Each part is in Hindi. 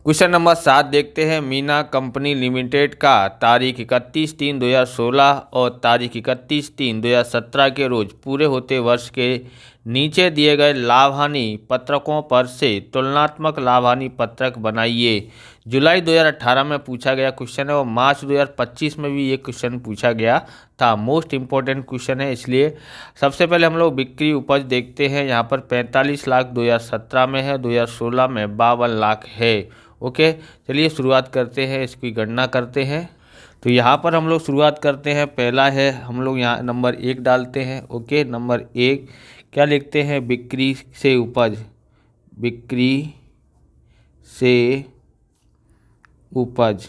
क्वेश्चन नंबर 7 देखते हैं। मीना कंपनी लिमिटेड का तारीख 31/3/2016 और तारीख 31/3/2017 के रोज पूरे होते वर्ष के नीचे दिए गए लाभ हानि पत्रकों पर से तुलनात्मक लाभ हानि पत्रक बनाइए। जुलाई 2018 में पूछा गया क्वेश्चन है और मार्च 2025 में भी ये क्वेश्चन पूछा गया था। मोस्ट इम्पोर्टेंट क्वेश्चन है, इसलिए सबसे पहले हम लोग बिक्री उपज देखते हैं। यहाँ पर 45 लाख 2017 में है, 2016 में 52 लाख है। ओके, चलिए शुरुआत करते हैं, इसकी गणना करते हैं। तो यहाँ पर हम लोग शुरुआत करते हैं। पहला है, हम लोग यहाँ नंबर 1 डालते हैं। ओके, नंबर 1 क्या लिखते हैं? बिक्री से उपज, बिक्री से उपज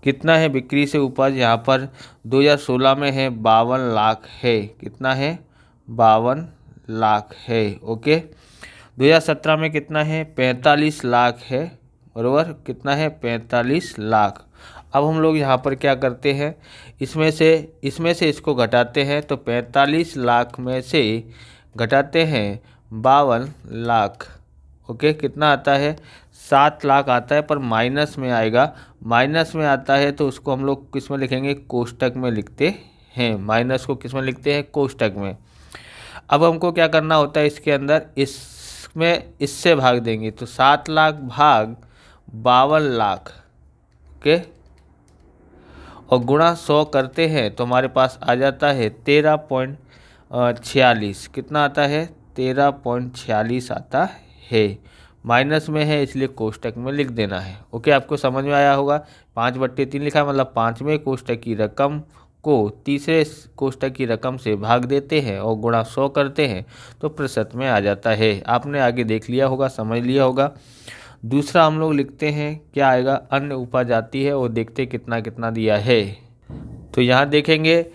कितना है? बिक्री से उपज यहाँ पर 2016 में है 52 लाख है। कितना है? 52 लाख है। ओके, 2017 में कितना है? 45 लाख है। बराबर, कितना है? 45 लाख। अब हम लोग यहाँ पर क्या करते हैं? इसमें से इसको घटाते हैं। तो 45 लाख में से घटाते हैं 52 लाख। ओके, कितना आता है? 7 लाख आता है, पर माइनस में आएगा। माइनस में आता है तो उसको हम लोग किस में लिखेंगे? कोष्टक में लिखते हैं। माइनस को किस में लिखते हैं? कोष्टक में। अब हमको क्या करना होता है? इसके अंदर इसमें इससे भाग देंगे। तो 7 लाख भाग 52 लाख, ओके, और गुणा 100 करते हैं तो हमारे पास आ जाता है 13.46। कितना आता है? 13.46 आता है। माइनस में है इसलिए कोष्टक में लिख देना है। ओके, आपको समझ में आया होगा। 5/3 लिखा है, मतलब 5वें कोष्टक की रकम को तीसरे कोष्टक की रकम से भाग देते हैं और गुणा 100 करते हैं तो प्रतिशत में आ जाता है। आपने आगे देख लिया होगा, समझ लिया होगा। दूसरा हम लोग लिखते हैं, क्या आएगा? अन्य उपज आती है और देखते कितना कितना दिया है। तो यहाँ देखेंगे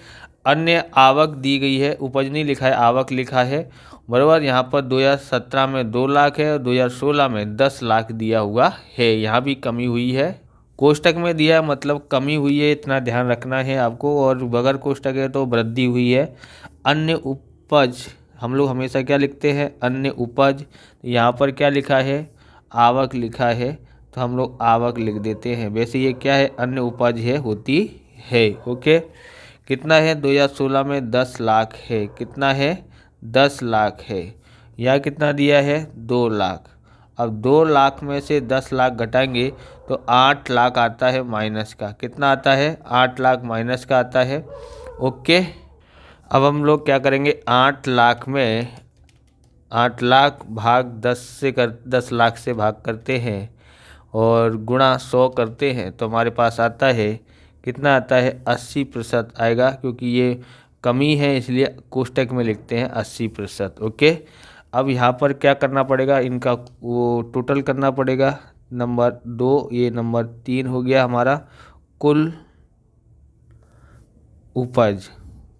अन्य आवक दी गई है, उपज नहीं लिखा है, आवक लिखा है। बराबर, यहाँ पर 2017 में 2 लाख है और 2016 में 10 लाख दिया हुआ है। यहाँ भी कमी हुई है। कोष्टक में दिया मतलब कमी हुई है, इतना ध्यान रखना है आपको। और बगैर कोष्टक है तो वृद्धि हुई है। अन्य उपज हम लोग हमेशा क्या लिखते हैं? अन्य उपज। यहाँ पर क्या लिखा है? आवक लिखा है, तो हम लोग आवक लिख देते हैं। वैसे ये क्या है? अन्य उपज है, होती है। ओके, कितना है? 2016 में 10 लाख है। कितना है? 10 लाख है। यह कितना दिया है? 2 लाख। अब 2 लाख में से 10 लाख घटाएंगे तो 8 लाख आता है माइनस का। कितना आता है? 8 लाख माइनस का आता है। ओके, अब हम लोग क्या करेंगे? 8 लाख में 8 लाख भाग 10 लाख से भाग करते हैं और गुणा 100 करते हैं तो हमारे पास आता है, कितना आता है? 80% आएगा, क्योंकि ये कमी है इसलिए कोष्टक में लिखते हैं 80%। ओके, अब यहाँ पर क्या करना पड़ेगा? इनका वो टोटल करना पड़ेगा। नंबर 2, ये नंबर 3 हो गया हमारा कुल उपज।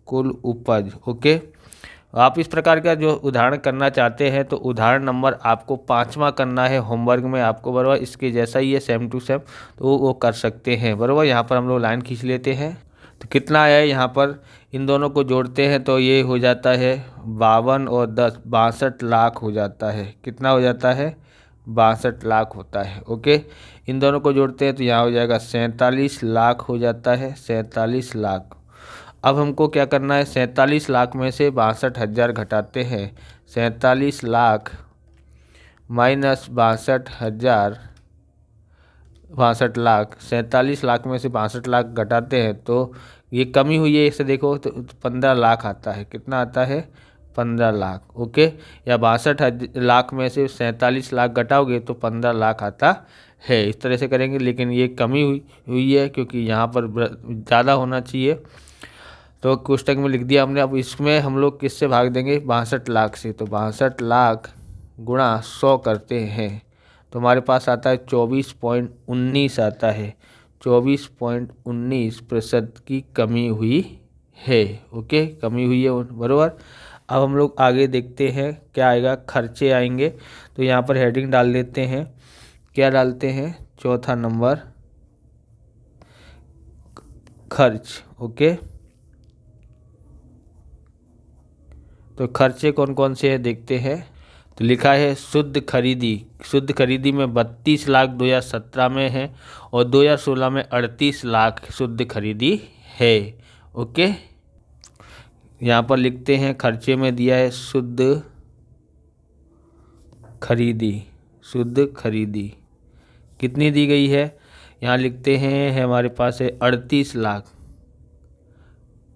कुल उपज। ओके, आप इस प्रकार का जो उदाहरण करना चाहते हैं तो उदाहरण नंबर आपको 5वां करना है होमवर्क में आपको। बराबर, इसके जैसा ही है, सेम टू सेम, तो वो कर सकते हैं। बराबर, यहाँ पर हम लोग लाइन खींच लेते हैं। तो कितना आया है? यहाँ पर इन दोनों को जोड़ते हैं तो ये हो जाता है 52 और 10 62 लाख हो जाता है। कितना हो जाता है? 62 लाख होता है। ओके, इन दोनों को जोड़ते हैं तो यहाँ हो जाएगा 47 लाख हो जाता है। 47 लाख। अब हमको क्या करना है? 47 लाख में से 62,000 घटाते हैं। 47 लाख माइनस 62,000, 62 लाख। 47 लाख में से 62 लाख घटाते हैं तो ये कमी हुई है, इसे देखो तो 15 लाख आता है। कितना आता है? 15 लाख। ओके, या 62 लाख में से 47 लाख घटाओगे तो 15 लाख आता है। इस तरह से करेंगे, लेकिन ये कमी हुई है क्योंकि यहाँ पर ज़्यादा होना चाहिए, तो कोष्टक में लिख दिया हमने। अब इसमें हम लोग किससे भाग देंगे? 62 लाख से। तो 62 लाख गुणा 100 करते हैं तो हमारे पास आता है 24.19 आता है। 24.19% की कमी हुई है। ओके, कमी हुई है। बराबर, अब हम लोग आगे देखते हैं क्या आएगा? खर्चे आएंगे। तो यहाँ पर हेडिंग डाल देते हैं। क्या डालते हैं? चौथा नंबर, खर्च। ओके, तो खर्चे कौन कौन से हैं देखते हैं। तो लिखा है शुद्ध खरीदी। शुद्ध खरीदी में 32 लाख 2017 में है और 2016 में 38 लाख शुद्ध खरीदी है। ओके, यहाँ पर लिखते हैं खर्चे में दिया है शुद्ध खरीदी। शुद्ध खरीदी कितनी दी गई है, यहाँ लिखते हैं हमारे पास है 38 लाख।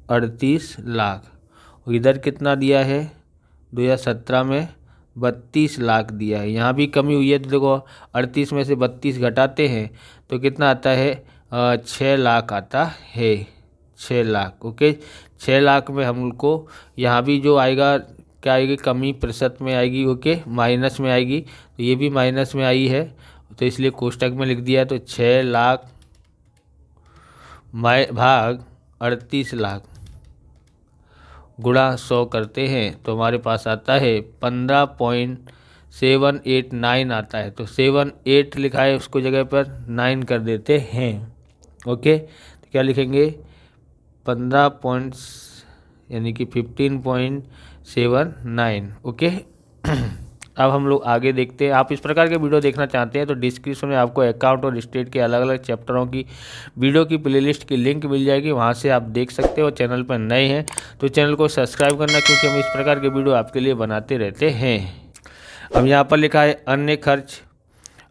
38 लाख और इधर कितना दिया है 2017 में 32 लाख दिया है। यहाँ भी कमी हुई है तो देखो 38 में से 32 घटाते हैं तो कितना आता है 6 लाख आता है। 6 लाख। ओके, 6 लाख में हमको यहाँ भी जो आएगा क्या आएगी, कमी प्रतिशत में आएगी। ओके, माइनस में आएगी, तो ये भी माइनस में आई है तो इसलिए कोष्टक में लिख दिया है। तो 6 लाख भाग 38 लाख गुणा 100 करते हैं तो हमारे पास आता है 15.789 आता है। तो 78 लिखा है, उसको जगह पर 9 कर देते हैं। ओके, तो क्या लिखेंगे 15 यानी कि 15.79। ओके, अब हम लोग आगे देखते हैं। आप इस प्रकार के वीडियो देखना चाहते हैं तो डिस्क्रिप्शन में आपको अकाउंट और स्टेट के अलग अलग चैप्टरों की वीडियो की प्लेलिस्ट की लिंक मिल जाएगी, वहां से आप देख सकते हो। चैनल पर नए हैं तो चैनल को सब्सक्राइब करना, क्योंकि हम इस प्रकार के वीडियो आपके लिए बनाते रहते हैं। अब यहाँ पर लिखा है अन्य खर्च।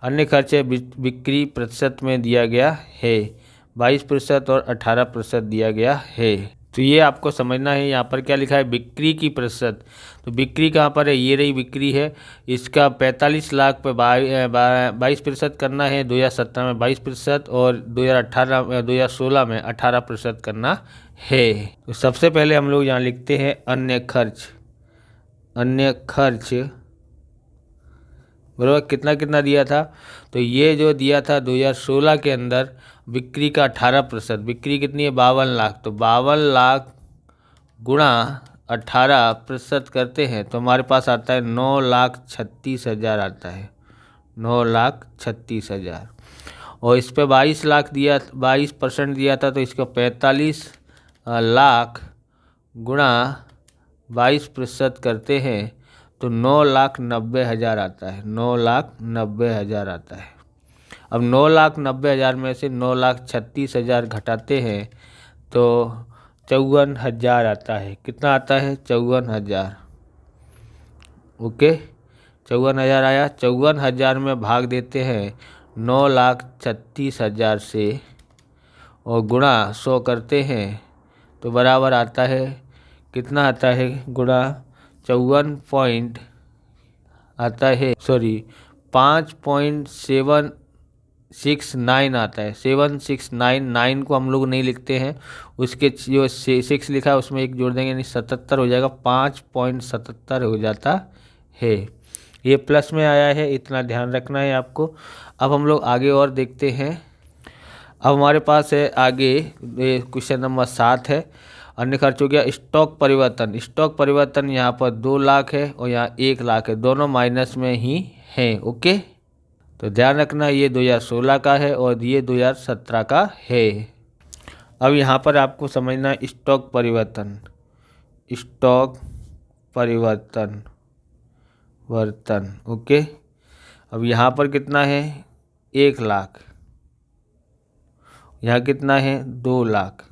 अन्य खर्च है बिक्री प्रतिशत में दिया गया है 22% और 18% दिया गया है। तो ये आपको समझना है। यहाँ पर क्या लिखा है बिक्री की प्रतिशत, तो बिक्री कहाँ पर है, ये रही बिक्री है। इसका 45 लाख पे 22% करना है, 2017 में 22% और 2016 में 18% करना है। तो सबसे पहले हम लोग यहाँ लिखते हैं अन्य खर्च। अन्य खर्च बराबर कितना कितना दिया था, तो ये जो दिया था 2016 के अंदर बिक्री का 18%। बिक्री कितनी है 52 लाख, तो 52 लाख गुणा 18% करते हैं तो हमारे पास आता है 9,36,000 आता है। 9,36,000 और इस पे 22 लाख दिया, 22% दिया था तो इसका 45 लाख गुणा 22% करते हैं तो 9,90,000 आता है। 9,90,000 आता है। अब 9,90,000 में से 9,36,000 घटाते हैं तो 54,000 आता है। कितना आता है 54,000। ओके, 54,000 आया। 54,000 में भाग देते हैं 9,36,000 से और गुणा 100 करते हैं तो बराबर आता है, कितना आता है गुणा 54 पॉइंट आता है, सॉरी 5.769 आता है। 7699 को हम लोग नहीं लिखते हैं, उसके जो 6 लिखा है उसमें एक जोड़ देंगे यानी 77 हो जाएगा। 5.77 हो जाता है। ये प्लस में आया है, इतना ध्यान रखना है आपको। अब हम लोग आगे और देखते हैं। अब हमारे पास है आगे क्वेश्चन नंबर 7 है। अन्य खर्च हो गया स्टॉक परिवर्तन। स्टॉक परिवर्तन यहाँ पर 2 लाख है और यहाँ 1 लाख है, दोनों माइनस में ही हैं। ओके, तो ध्यान रखना ये 2016 का है और ये 2017 का है। अब यहाँ पर आपको समझना स्टॉक परिवर्तन। स्टॉक परिवर्तन ओके, अब यहाँ पर कितना है 1 लाख, यहाँ कितना है 2 लाख।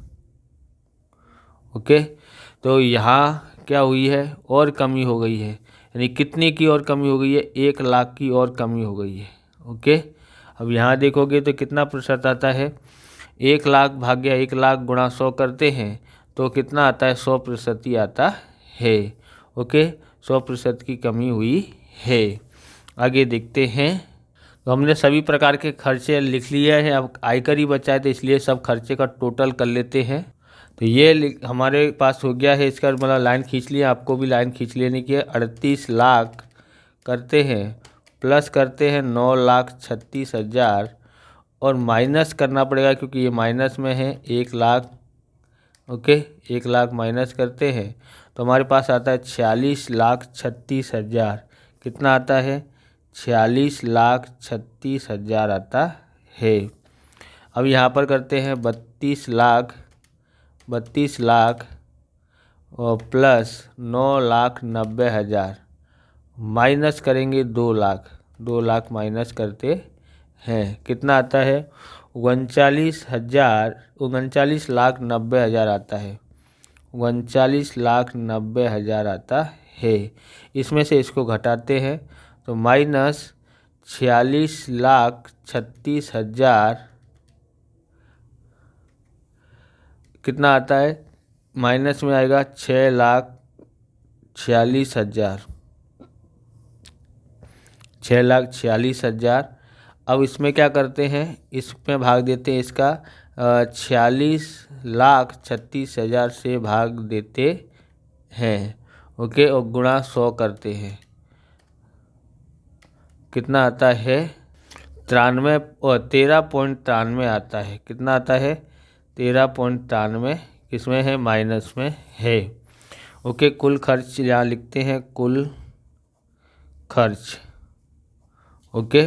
ओके, तो यहाँ क्या हुई है और कमी हो गई है, यानी कितने की और कमी हो गई है 1 लाख की और कमी हो गई है। ओके, अब यहाँ देखोगे तो कितना प्रतिशत आता है 1 लाख भाग्या 1 लाख गुणा 100 करते हैं तो कितना आता है 100% ही आता है। ओके, 100% की कमी हुई है। आगे देखते हैं। तो हमने सभी प्रकार के खर्चे लिख लिए हैं, अब आयकर ही बचा है तो इसलिए सब खर्चे का टोटल कर लेते हैं। तो ये हमारे पास हो गया है, इसका मतलब लाइन खींच लिया, आपको भी लाइन खींच लेने की है। 38 लाख करते हैं प्लस करते हैं 9,36,000 और माइनस करना पड़ेगा क्योंकि ये माइनस में है 1 लाख। ओके, 1 लाख माइनस करते हैं तो हमारे पास आता है 46,36,000। कितना आता है 46,36,000 आता है। अब यहाँ पर करते हैं 32 लाख और प्लस 9,90,000 माइनस करेंगे 2 लाख, 2 लाख माइनस करते हैं, कितना आता है 39,90,000 आता है, 39,90,000 आता है। इसमें से इसको घटाते हैं तो माइनस 46,36,000 कितना आता है, माइनस में आएगा 6,46,000, 6,46,000। अब इसमें क्या करते हैं, इसमें भाग देते हैं, इसका 46,36,000 से भाग देते हैं, ओके, और गुणा 100 करते हैं, कितना आता है 93 और 13.93 आता है, कितना आता है 13.93, किसमें है, माइनस में है, ओके। कुल खर्च यहाँ लिखते हैं, कुल खर्च, ओके।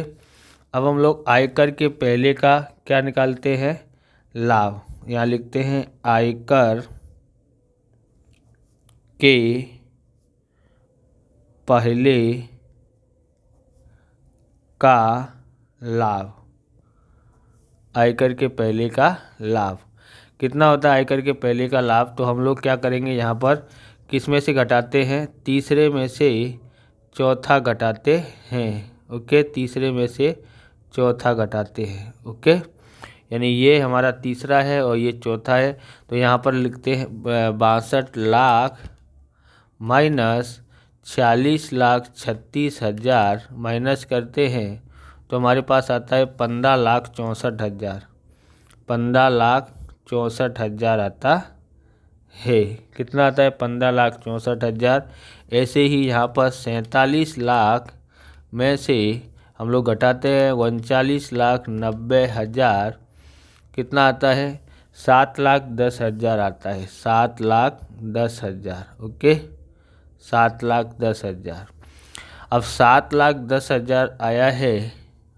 अब हम लोग आयकर के पहले का क्या निकालते हैं, लाभ, यहाँ लिखते हैं आयकर के पहले का लाभ, आयकर के पहले का लाभ कितना होता है, आयकर के पहले का लाभ, तो हम लोग क्या करेंगे, यहाँ पर किस में से घटाते हैं, तीसरे में से चौथा घटाते हैं, ओके, तीसरे में से चौथा घटाते हैं, ओके, यानी ये हमारा तीसरा है और ये चौथा है, तो यहाँ पर लिखते हैं 62 लाख माइनस 46,36,000 माइनस करते हैं तो हमारे पास आता है 15,64,000, 15,64,000 आता है, कितना आता है 15,64,000। ऐसे ही यहाँ पर 47 लाख में से हम लोग घटाते हैं 39,90,000, कितना आता है 7,10,000 आता है, 7,10,000, ओके, 7,10,000। अब 7,10,000 आया है,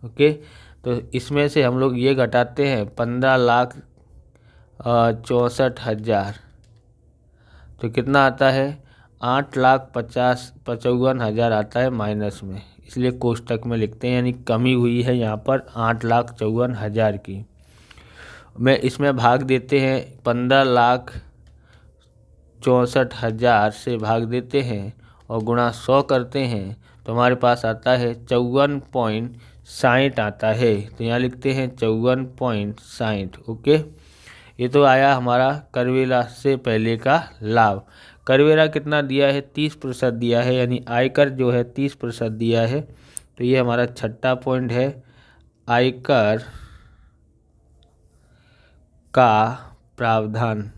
ओके, तो इसमें से हम लोग ये घटाते हैं 15,64,000, तो कितना आता है 8,55,000 आता है माइनस में, इसलिए कोष्टक में लिखते हैं, यानी कमी हुई है यहाँ पर 8,54,000 की। मैं इसमें भाग देते हैं 15,64,000 से भाग देते हैं और गुणा 100 करते हैं तो हमारे पास आता है 54.60 आता है, तो यहाँ लिखते हैं 54.60, ओके। ये तो आया हमारा करवेरा से पहले का लाभ। करवेरा कितना दिया है, 30% दिया है, यानी आयकर जो है 30% दिया है, तो ये हमारा छठा पॉइंट है, आयकर का प्रावधान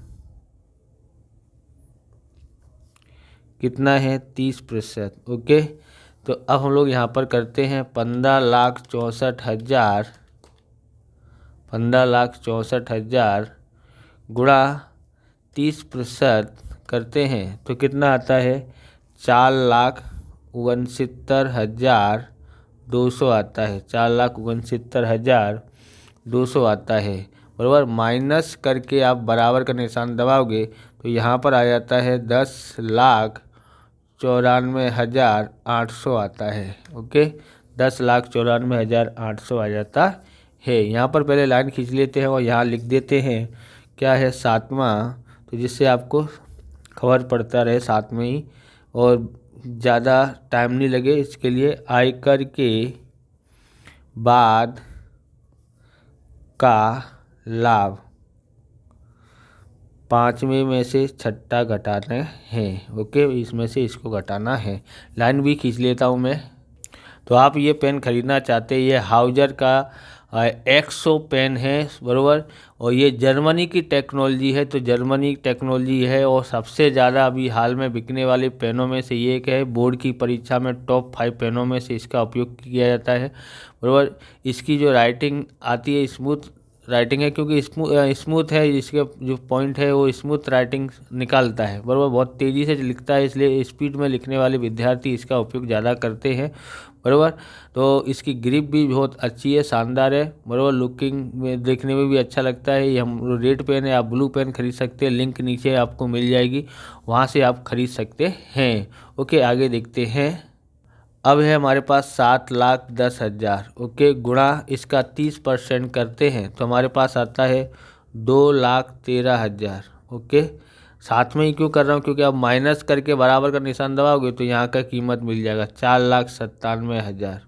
कितना है 30%, ओके। तो अब हम लोग यहाँ पर करते हैं 15,64,000, 15,64,000 गुणा 30% करते हैं तो कितना आता है 4,69,200 आता है, 4,69,200 आता है, बराबर। माइनस करके आप बराबर का निशान दबाओगे तो यहाँ पर आ जाता है 10,94,800 आता है, ओके, 10,94,800 आ जाता है। यहाँ पर पहले लाइन खींच लेते हैं और यहाँ लिख देते हैं क्या है 7वां, तो जिससे आपको खबर पड़ता रहे साथ में ही और ज़्यादा टाइम नहीं लगे, इसके लिए आयकर के बाद का लाभ 5वें में से छठा घटाना है, ओके, इसमें से इसको घटाना है। लाइन भी खींच लेता हूँ मैं। तो आप ये पेन खरीदना चाहते हैं, ये हाउजर का एक्सो पेन है, बराबर, और ये जर्मनी की टेक्नोलॉजी है, तो जर्मनी की टेक्नोलॉजी है और सबसे ज़्यादा अभी हाल में बिकने वाले पेनों में से ये एक है। बोर्ड की परीक्षा में टॉप 5 पेनों में से इसका उपयोग किया जाता है, बराबर। इसकी जो राइटिंग आती है स्मूथ राइटिंग है, क्योंकि स्मूथ है, इसके जो पॉइंट है वो स्मूथ राइटिंग निकालता है, बराबर, बहुत तेज़ी से लिखता है, इसलिए स्पीड में लिखने वाले विद्यार्थी इसका उपयोग ज़्यादा करते हैं, बराबर। तो इसकी ग्रिप भी बहुत अच्छी है, शानदार है, बराबर, लुकिंग में देखने में भी अच्छा लगता है। ये हम रेड पेन है, आप ब्लू पेन खरीद सकते हैं, लिंक नीचे आपको मिल जाएगी, वहाँ से आप खरीद सकते हैं, ओके। आगे देखते हैं। अब है हमारे पास 7,10,000, ओके, गुणा इसका 30% करते हैं तो हमारे पास आता है 2,13,000, ओके। साथ में ही क्यों कर रहा हूँ, क्योंकि अब माइनस करके बराबर का निशान दबाओगे तो यहाँ का कीमत मिल जाएगा 4,97,000,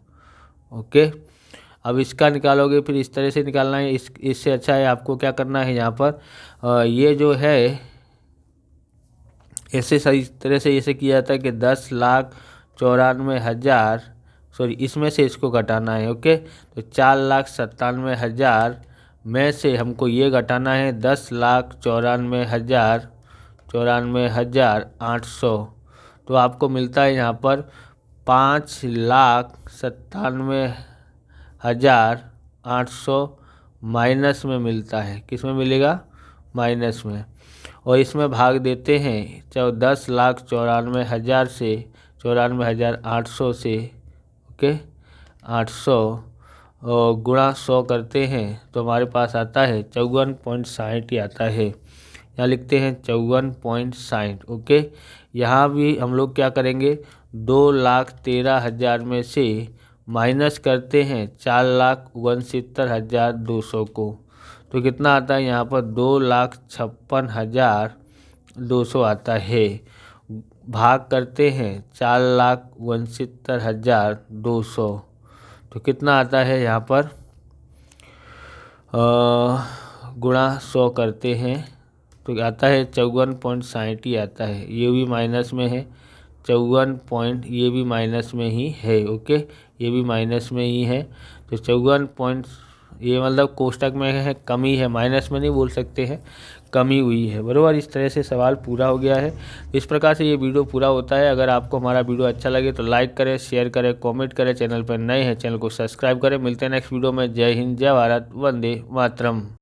ओके। अब इसका निकालोगे, फिर इस तरह से निकालना है। इससे अच्छा है आपको क्या करना है, यहाँ पर ये जो है ऐसे सही तरह से ऐसे किया जाता है कि 10,94,000, सॉरी इसमें से इसको घटाना है, ओके। तो 4,97,000 में से हमको ये घटाना है 10,94,800, तो आपको मिलता है यहाँ पर 5,97,800 माइनस में मिलता है। किस में मिलेगा, माइनस में। और इसमें भाग देते हैं 10,94,000 से 94,800 से, ओके, 800 और गुणा 100 करते हैं तो हमारे पास आता है 54.60 आता है। यहाँ लिखते हैं 54.60, ओके। यहाँ भी हम लोग क्या करेंगे, 2,13,000 में से माइनस करते हैं 4,69,200 को, तो कितना आता है यहाँ पर 2,56,200 आता है। भाग करते हैं 4,69,200, तो कितना आता है यहाँ पर गुणा 100 करते हैं तो आता है 54.60 आता है। ये भी माइनस में है, 54 ये भी माइनस में ही है, ओके, ये भी माइनस में ही है। तो 54 ये मतलब कोष्टक में है, कमी है, माइनस में नहीं बोल सकते हैं, कमी हुई है, बराबर। इस तरह से सवाल पूरा हो गया है। इस प्रकार से ये वीडियो पूरा होता है। अगर आपको हमारा वीडियो अच्छा लगे तो लाइक करें, शेयर करें, कमेंट करें। चैनल पर नए हैं चैनल को सब्सक्राइब करें। मिलते हैं नेक्स्ट वीडियो में। जय हिंद, जय भारत, वंदे मातरम।